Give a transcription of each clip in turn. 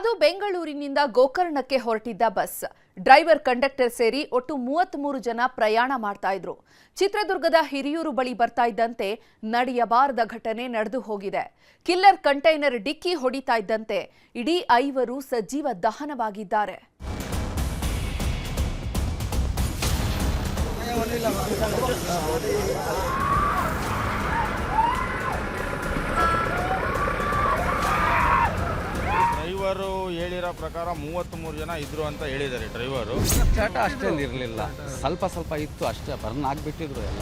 ಅದು ಬೆಂಗಳೂರಿನಿಂದ ಗೋಕರ್ಣಕ್ಕೆ ಹೊರಟಿದ್ದ ಬಸ್. ಡ್ರೈವರ್ ಕಂಡಕ್ಟರ್ ಸೇರಿ ಒಟ್ಟು 33 ಜನ ಪ್ರಯಾಣ ಮಾಡ್ತಾ ಇದ್ರು. ಚಿತ್ರದುರ್ಗದ ಹಿರಿಯೂರು ಬಳಿ ಬರ್ತಾ ಇದ್ದಂತೆ ನಡೆಯಬಾರದ ಘಟನೆ ನಡೆದು ಹೋಗಿದೆ. ಕಿಲ್ಲರ್ ಕಂಟೈನರ್ ಡಿಕ್ಕಿ ಹೊಡಿತಾ ಇದ್ದಂತೆ ಇಡೀ 5 ಸಜೀವ ದಹನವಾಗಿದ್ದಾರೆ. ಡ್ರೈವರು ಹೇಳಿರೋ ಪ್ರಕಾರ 33 ಜನ ಇದ್ರು ಅಂತ ಹೇಳಿದ್ದಾರೆ. ಡ್ರೈವರು ಚಾಟ ಅಷ್ಟೇನು ಇರಲಿಲ್ಲ, ಸ್ವಲ್ಪ ಇತ್ತು ಅಷ್ಟೇ, ಬರ್ನ್ ಆಗಿಬಿಟ್ಟಿದ್ರು ಎಲ್ಲ.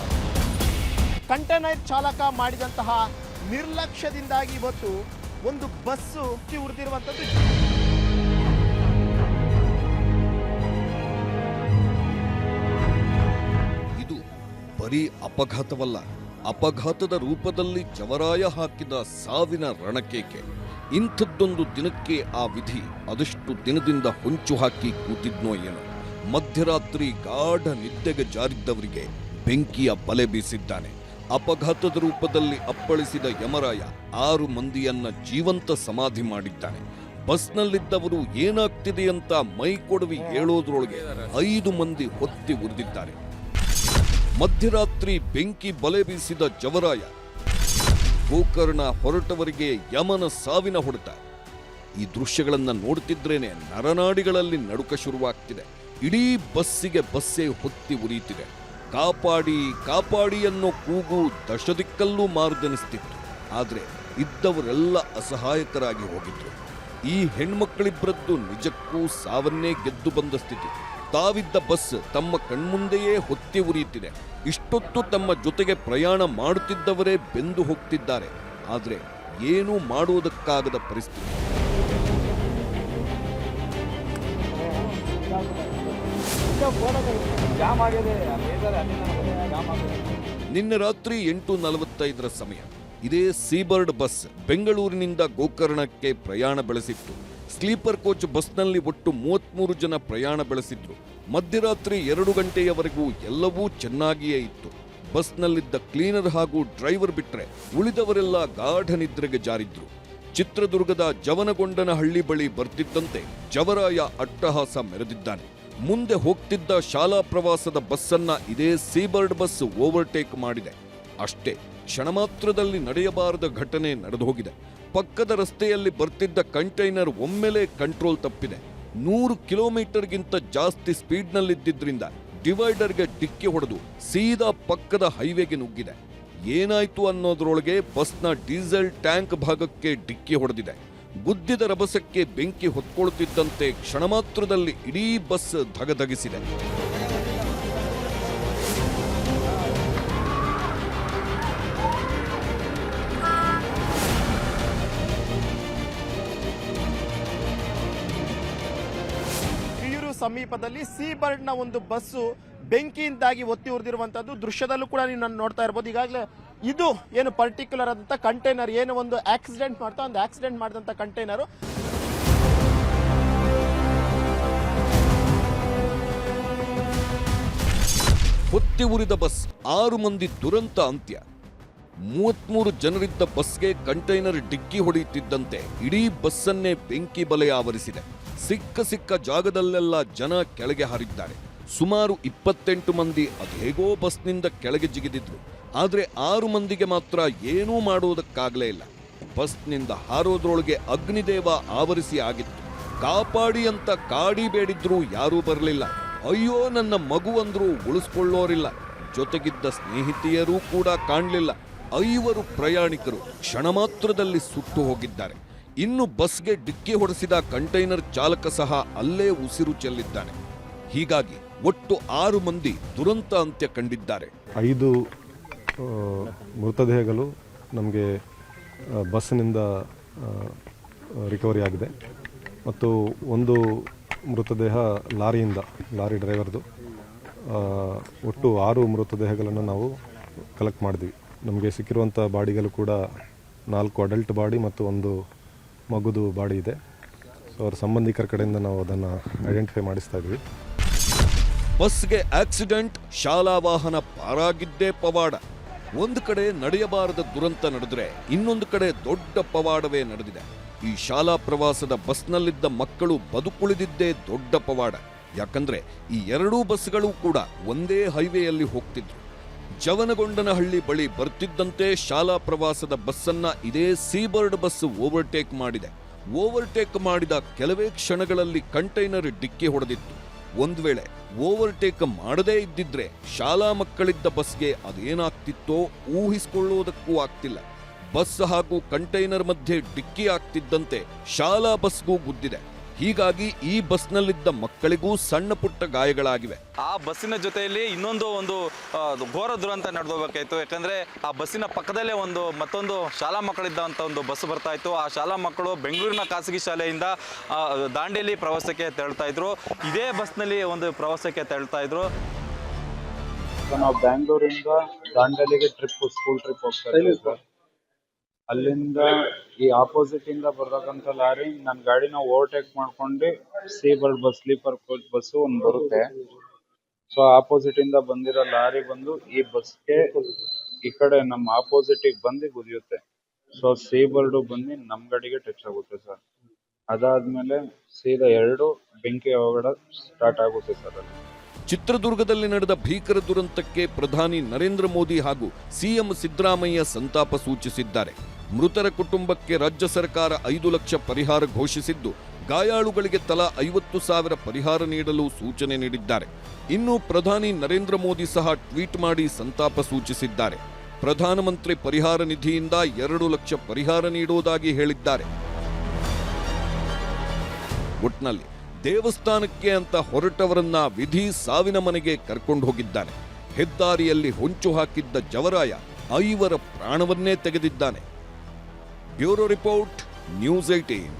ಕಂಟೈನರ್ ಚಾಲಕ ಮಾಡಿದಂತಹ ನಿರ್ಲಕ್ಷ್ಯದಿಂದಾಗಿ ಇವತ್ತು ಒಂದು ಬಸ್ಸು ಉರಿದಿರುವಂಥದ್ದು. ಇದು ಬರೀ ಅಪಘಾತವಲ್ಲ, ಅಪಘಾತದ ರೂಪದಲ್ಲಿ ಜವರಾಯ ಹಾಕಿದ ಸಾವಿನ ರಣಕೇಕೆ. ಇಂಥದ್ದೊಂದು ದಿನಕ್ಕೆ ಆ ವಿಧಿ ಅದೆಷ್ಟು ದಿನದಿಂದ ಹೊಂಚು ಹಾಕಿ ಕೂತಿದ್ನೋ ಏನೋ. ಮಧ್ಯರಾತ್ರಿ ಗಾಢ ನಿದ್ದೆಗೆ ಜಾರಿದ್ದವರಿಗೆ ಬೆಂಕಿಯ ಬಲೆ ಬೀಸಿದ್ದಾನೆ. ಅಪಘಾತದ ರೂಪದಲ್ಲಿ ಅಪ್ಪಳಿಸಿದ ಯಮರಾಯ 6 ಮಂದಿಯನ್ನ ಜೀವಂತ ಸಮಾಧಿ ಮಾಡಿದ್ದಾನೆ. ಬಸ್ನಲ್ಲಿದ್ದವರು ಏನಾಗ್ತಿದೆ ಅಂತ ಮೈ ಕೊಡವಿ ಹೇಳೋದ್ರೊಳಗೆ 5 ಮಂದಿ ಹೊತ್ತಿ ಉರಿದಿದ್ದಾರೆ. ಮಧ್ಯರಾತ್ರಿ ಬೆಂಕಿ ಬಲೆ ಬೀಸಿದ ಜವರಾಯ, ಗೋಕರ್ಣ ಹೊರಟವರಿಗೆ ಯಮನ ಸಾವಿನ ಹೊಡೆತ. ಈ ದೃಶ್ಯಗಳನ್ನ ನೋಡ್ತಿದ್ರೇನೆ ನರನಾಡಿಗಳಲ್ಲಿ ನಡುಕ ಶುರುವಾಗ್ತಿದೆ. ಇಡೀ ಬಸ್ಸಿಗೆ ಬಸ್ಸೇ ಹೊತ್ತಿ ಉರಿಯುತ್ತಿದೆ. ಕಾಪಾಡಿ ಕಾಪಾಡಿ ಅನ್ನೋ ಕೂಗು ದಶದಿಕ್ಕಲ್ಲೂ ಮಾರ್ದನಿಸ್ತಿತ್ತು. ಆದ್ರೆ ಇದ್ದವರೆಲ್ಲ ಅಸಹಾಯಕರಾಗಿ ಹೋಗಿದ್ರು. ಈ ಹೆಣ್ಮಕ್ಕಳಿಬ್ಬರದ್ದು ನಿಜಕ್ಕೂ ಸಾವನ್ನೇ ಗೆದ್ದು ಬಂದ ಸ್ಥಿತಿ. ತಾವಿದ್ದ ಬಸ್ ತಮ್ಮ ಕಣ್ಮುಂದೆಯೇ ಹೊತ್ತಿ ಉರಿಯುತ್ತಿದೆ. ಇಷ್ಟೊತ್ತು ತಮ್ಮ ಜೊತೆಗೆ ಪ್ರಯಾಣ ಮಾಡುತ್ತಿದ್ದವರೇ ಬೆಂದು ಹೋಗ್ತಿದ್ದಾರೆ. ಆದರೆ ಏನೂ ಮಾಡುವುದಕ್ಕಾಗದ ಪರಿಸ್ಥಿತಿ. ನಿನ್ನೆ ರಾತ್ರಿ 8:45 ಸಮಯ ಇದೇ ಸೀಬರ್ಡ್ ಬಸ್ ಬೆಂಗಳೂರಿನಿಂದ ಗೋಕರ್ಣಕ್ಕೆ ಪ್ರಯಾಣ ಬೆಳೆಸಿತ್ತು. ಸ್ಲೀಪರ್ ಕೋಚ್ ಬಸ್ನಲ್ಲಿ ಒಟ್ಟು 33 ಜನ ಪ್ರಯಾಣ ಬೆಳೆಸಿದ್ರು. ಮಧ್ಯರಾತ್ರಿ 2 ಗಂಟೆಯವರೆಗೂ ಎಲ್ಲವೂ ಚೆನ್ನಾಗಿಯೇ ಇತ್ತು. ಬಸ್ನಲ್ಲಿದ್ದ ಕ್ಲೀನರ್ ಹಾಗೂ ಡ್ರೈವರ್ ಬಿಟ್ರೆ ಉಳಿದವರೆಲ್ಲ ಗಾಢ ನಿದ್ರೆಗೆ ಜಾರಿದ್ರು. ಚಿತ್ರದುರ್ಗದ ಜವನಗೊಂಡನಹಳ್ಳಿ ಬಳಿ ಬರ್ತಿದ್ದಂತೆ ಜವರಾಯ ಅಟ್ಟಹಾಸ ಮೆರೆದಿದ್ದಾನೆ. ಮುಂದೆ ಹೋಗ್ತಿದ್ದ ಶಾಲಾ ಪ್ರವಾಸದ ಬಸ್ಸನ್ನ ಇದೇ ಸೀಬರ್ಡ್ ಬಸ್ ಓವರ್ಟೇಕ್ ಮಾಡಿದೆ. ಅಷ್ಟೇ, ಕ್ಷಣ ಮಾತ್ರದಲ್ಲಿ ನಡೆಯಬಾರದ ಘಟನೆ ನಡೆದು ಹೋಗಿದೆ. ಪಕ್ಕದ ರಸ್ತೆಯಲ್ಲಿ ಬರ್ತಿದ್ದ ಕಂಟೈನರ್ ಒಮ್ಮೆಲೇ ಕಂಟ್ರೋಲ್ ತಪ್ಪಿದೆ. 100 ಕಿಲೋಮೀಟರ್ಗಿಂತ ಜಾಸ್ತಿ ಸ್ಪೀಡ್ನಲ್ಲಿದ್ದರಿಂದ ಡಿವೈಡರ್ಗೆ ಡಿಕ್ಕಿ ಹೊಡೆದು ಸೀದಾ ಪಕ್ಕದ ಹೈವೇಗೆ ನುಗ್ಗಿದೆ. ಏನಾಯ್ತು ಅನ್ನೋದ್ರೊಳಗೆ ಬಸ್ನ ಡೀಸೆಲ್ ಟ್ಯಾಂಕ್ ಭಾಗಕ್ಕೆ ಡಿಕ್ಕಿ ಹೊಡೆದಿದೆ. ಗುದ್ದಿದ ರಭಸಕ್ಕೆ ಬೆಂಕಿ ಹೊತ್ಕೊಳ್ತಿದ್ದಂತೆ ಕ್ಷಣ ಮಾತ್ರದಲ್ಲಿ ಇಡೀ ಬಸ್ ಧಗಧಗಿಸಿದೆ. ಸಮೀಪದಲ್ಲಿ ಸೀಬರ್ಡ್ನ ಒಂದು ಬಸ್ಸು ಬೆಂಕಿಯಿಂದಾಗಿ ಒತ್ತಿ ಉರಿದಿರುವಂತದ್ದು ದೃಶ್ಯದಲ್ಲೂ ಕೂಡ ನೀವು ನೋಡ್ತಾ ಇರಬಹುದು. ಈಗಾಗಲೇ ಇದು ಏನು ಪರ್ಟಿಕ್ಯುಲರ್ ಆದಂತ ಕಂಟೈನರ್ ಏನು ಒಂದು ಆಕ್ಸಿಡೆಂಟ್ ಮಾಡ್ತಾ ಒಂದು ಆಕ್ಸಿಡೆಂಟ್ ಮಾಡಿದಂತ ಕಂಟೈನರ್ ಹೊತ್ತಿ ಉರಿದ ಬಸ್, 6 ಮಂದಿ ದುರಂತ ಅಂತ್ಯ. 33 ಜನರಿದ್ದ ಬಸ್ಗೆ ಕಂಟೈನರ್ ಡಿಕ್ಕಿ ಹೊಡೆಯುತ್ತಿದ್ದಂತೆ ಇಡೀ ಬಸ್ಸನ್ನೇ ಬೆಂಕಿ ಬಲೆ ಆವರಿಸಿದೆ. ಸಿಕ್ಕ ಜಾಗದಲ್ಲೆಲ್ಲ ಜನ ಕೆಳಗೆ ಹಾರಿದ್ದಾರೆ. ಸುಮಾರು 28 ಮಂದಿ ಅದೇಗೋ ಬಸ್ನಿಂದ ಕೆಳಗೆ ಜಿಗಿದಿದ್ರು. ಆದ್ರೆ 6 ಮಂದಿಗೆ ಮಾತ್ರ ಏನೂ ಮಾಡುವುದಕ್ಕಾಗಲೇ ಇಲ್ಲ. ಬಸ್ನಿಂದ ಹಾರೋದ್ರೊಳಗೆ ಅಗ್ನಿದೇವ ಆವರಿಸಿ ಆಗಿತ್ತು. ಕಾಪಾಡಿ ಅಂತ ಕಾಡಿ ಬೇಡಿದ್ರು ಯಾರೂ ಬರಲಿಲ್ಲ. ಅಯ್ಯೋ ನನ್ನ ಮಗು ಅಂದ್ರೂ ಉಳಿಸ್ಕೊಳ್ಳೋರಿಲ್ಲ. ಜೊತೆಗಿದ್ದ ಸ್ನೇಹಿತೆಯರೂ ಕೂಡ ಕಾಣಲಿಲ್ಲ. 5 ಪ್ರಯಾಣಿಕರು ಕ್ಷಣ ಮಾತ್ರದಲ್ಲಿ ಸುಟ್ಟು ಹೋಗಿದ್ದಾರೆ. ಇನ್ನು ಬಸ್ಗೆ ಡಿಕ್ಕಿ ಹೊಡೆಸಿದ ಕಂಟೈನರ್ ಚಾಲಕ ಸಹ ಅಲ್ಲೇ ಉಸಿರು ಚೆಲ್ಲಿದ್ದಾನೆ. ಹೀಗಾಗಿ ಒಟ್ಟು 6 ಮಂದಿ ದುರಂತ ಅಂತ್ಯ ಕಂಡಿದ್ದಾರೆ. 5 ಮೃತದೇಹಗಳು ನಮಗೆ ಬಸ್ಸಿನಿಂದ ರಿಕವರಿ ಆಗಿದೆ ಮತ್ತು ಒಂದು ಮೃತದೇಹ ಲಾರಿ ಡ್ರೈವರ್ದು. ಒಟ್ಟು 6 ಮೃತದೇಹಗಳನ್ನು ನಾವು ಕಲೆಕ್ಟ್ ಮಾಡಿದ್ವಿ. ನಮಗೆ ಸಿಕ್ಕಿರುವಂಥ ಬಾಡಿಗಳು ಕೂಡ 4 ಅಡಲ್ಟ್ ಬಾಡಿ ಮತ್ತು 1 ಮಗುದು ಬಾಡಿ ಇದೆ. ಸೊ ಅವರ ಸಂಬಂಧಿಕರ ಕಡೆಯಿಂದ ನಾವು ಅದನ್ನು ಐಡೆಂಟಿಫೈ ಮಾಡಿಸ್ತಾ ಇದ್ವಿ. ಬಸ್ಗೆ ಆಕ್ಸಿಡೆಂಟ್, ಶಾಲಾ ವಾಹನ ಪಾರಾಗಿದ್ದೇ ಪವಾಡ. ಒಂದು ಕಡೆ ನಡೆಯಬಾರದ ದುರಂತ ನಡೆದ್ರೆ ಇನ್ನೊಂದು ಕಡೆ ದೊಡ್ಡ ಪವಾಡವೇ ನಡೆದಿದೆ. ಈ ಶಾಲಾ ಪ್ರವಾಸದ ಬಸ್ನಲ್ಲಿದ್ದ ಮಕ್ಕಳು ಬದುಕುಳಿದಿದ್ದೇ ದೊಡ್ಡ ಪವಾಡ. ಯಾಕಂದ್ರೆ ಈ ಎರಡೂ ಬಸ್ಗಳು ಕೂಡ ಒಂದೇ ಹೈವೇಯಲ್ಲಿ ಹೋಗ್ತಿದ್ರು. ಜವನಗೊಂಡನಹಳ್ಳಿ ಬಳಿ ಬರ್ತಿದ್ದಂತೆ ಶಾಲಾ ಪ್ರವಾಸದ ಬಸ್ಸನ್ನ ಇದೇ ಸೀಬರ್ಡ್ ಬಸ್ ಓವರ್ಟೇಕ್ ಮಾಡಿದೆ. ಓವರ್ಟೇಕ್ ಮಾಡಿದ ಕೆಲವೇ ಕ್ಷಣಗಳಲ್ಲಿ ಕಂಟೈನರ್ ಡಿಕ್ಕಿ ಹೊಡೆದಿತ್ತು. ಒಂದ್ ವೇಳೆ ಓವರ್ಟೇಕ್ ಮಾಡದೇ ಇದ್ದಿದ್ರೆ ಶಾಲಾ ಮಕ್ಕಳಿದ್ದ ಬಸ್ಗೆ ಅದೇನಾಗ್ತಿತ್ತೋ ಊಹಿಸಿಕೊಳ್ಳುವುದಕ್ಕೂ ಆಗ್ತಿಲ್ಲ. ಬಸ್ ಹಾಗೂ ಕಂಟೈನರ್ ಮಧ್ಯೆ ಡಿಕ್ಕಿ ಆಗ್ತಿದ್ದಂತೆ ಶಾಲಾ ಬಸ್ಗೂ ಗುದ್ದಿದೆ. ಹೀಗಾಗಿ ಈ ಬಸ್ನಲ್ಲಿದ್ದ ಮಕ್ಕಳಿಗೂ ಸಣ್ಣ ಪುಟ್ಟ ಗಾಯಗಳಾಗಿವೆ. ಆ ಬಸ್ಸಿನ ಜೊತೆಯಲ್ಲಿ ಇನ್ನೊಂದು ಘೋರ ದುರಂತ ನಡೆದೋಗ್ಬೇಕಾಯ್ತು. ಯಾಕಂದ್ರೆ ಆ ಬಸ್ಸಿನ ಪಕ್ಕದಲ್ಲೇ ಮತ್ತೊಂದು ಶಾಲಾ ಮಕ್ಕಳಿದ್ದಂಥ ಒಂದು ಬಸ್ ಬರ್ತಾ ಇತ್ತು. ಆ ಶಾಲಾ ಮಕ್ಕಳು ಬೆಂಗಳೂರಿನ ಖಾಸಗಿ ಶಾಲೆಯಿಂದ ದಾಂಡೇಲಿ ಪ್ರವಾಸಕ್ಕೆ ತೆರಳ್ತಾ ಇದ್ರು. ಇದೇ ಬಸ್ನಲ್ಲಿ ಒಂದು ಪ್ರವಾಸಕ್ಕೆ ತೆರಳ್ತಾ ಇದ್ರು. ನಾವು ಬ್ಯಾಂಗ್ಳೂರಿಂದ ದಾಂಡೇಲಿಗೆ ಸ್ಕೂಲ್ ಟ್ರಿಪ್ ಹೋಗ್ತಾ ಇದ್ದೀವಿ ಸರ್. ಅಲ್ಲಿಂದ ಈ ಆಪೋಸಿಟ್ ಇಂದ ಬರ್ತಕ್ಕಂಥ ಲಾರಿ ನನ್ನ ಗಾಡಿನ ಓವರ್ಟೇಕ್ ಮಾಡ್ಕೊಂಡು Seabird bus sleeper coach bus ಒಂದು ಬರುತ್ತೆ. ಸೊ ಆಪೋಸಿಟ್ ಇಂದ ಬಂದಿರೋ ಲಾರಿ ಬಂದು ಈ ಬಸ್ಗೆ ಈ ಕಡೆ ನಮ್ಮ ಆಪೋಸಿಟ್ ಬಂದು ಗುದಿಯುತ್ತೆ. ಸೊ ಸೀಬರ್ಡ್ ಬಂದು ನಮ್ ಗಾಡಿಗೆ ಟಚ್ ಆಗುತ್ತೆ ಸರ್. ಅದಾದ್ಮೇಲೆ ಸೀದಾ ಎರಡು ಬೆಂಕಿ ಅವಘಡ ಸ್ಟಾರ್ಟ್ ಆಗುತ್ತೆ ಸರ್. ಅಲ್ಲಿ ಚಿತ್ರದುರ್ಗದಲ್ಲಿ ನಡೆದ ಭೀಕರ ದುರಂತಕ್ಕೆ ಪ್ರಧಾನಿ ನರೇಂದ್ರ ಮೋದಿ ಹಾಗೂ ಸಿಎಂ ಸಿದ್ದರಾಮಯ್ಯ ಸಂತಾಪ ಸೂಚಿಸಿದ್ದಾರೆ. ಮೃತರ ಕುಟುಂಬಕ್ಕೆ ರಾಜ್ಯ ಸರ್ಕಾರ 5 ಲಕ್ಷ ಪರಿಹಾರ ಘೋಷಿಸಿದ್ದು, ಗಾಯಾಳುಗಳಿಗೆ ತಲಾ 50,000 ಪರಿಹಾರ ನೀಡಲು ಸೂಚನೆ ನೀಡಿದ್ದಾರೆ. ಇನ್ನು ಪ್ರಧಾನಿ ನರೇಂದ್ರ ಮೋದಿ ಸಹ ಟ್ವೀಟ್ ಮಾಡಿ ಸಂತಾಪ ಸೂಚಿಸಿದ್ದಾರೆ. ಪ್ರಧಾನಮಂತ್ರಿ ಪರಿಹಾರ ನಿಧಿಯಿಂದ 2 ಲಕ್ಷ ಪರಿಹಾರ ನೀಡುವುದಾಗಿ ಹೇಳಿದ್ದಾರೆ. ಒಟ್ನಲ್ಲಿ ದೇವಸ್ಥಾನಕ್ಕೆ ಅಂತ ಹೊರಟವರನ್ನ ವಿಧಿ ಸಾವಿನ ಮನೆಗೆ ಕರ್ಕೊಂಡು ಹೋಗಿದ್ದಾನೆ. ಹೆದ್ದಾರಿಯಲ್ಲಿ ಹೊಂಚು ಹಾಕಿದ್ದ ಜವರಾಯ 5 ಪ್ರಾಣವನ್ನೇ ತೆಗೆದಿದ್ದಾನೆ. Bureau report, news 18.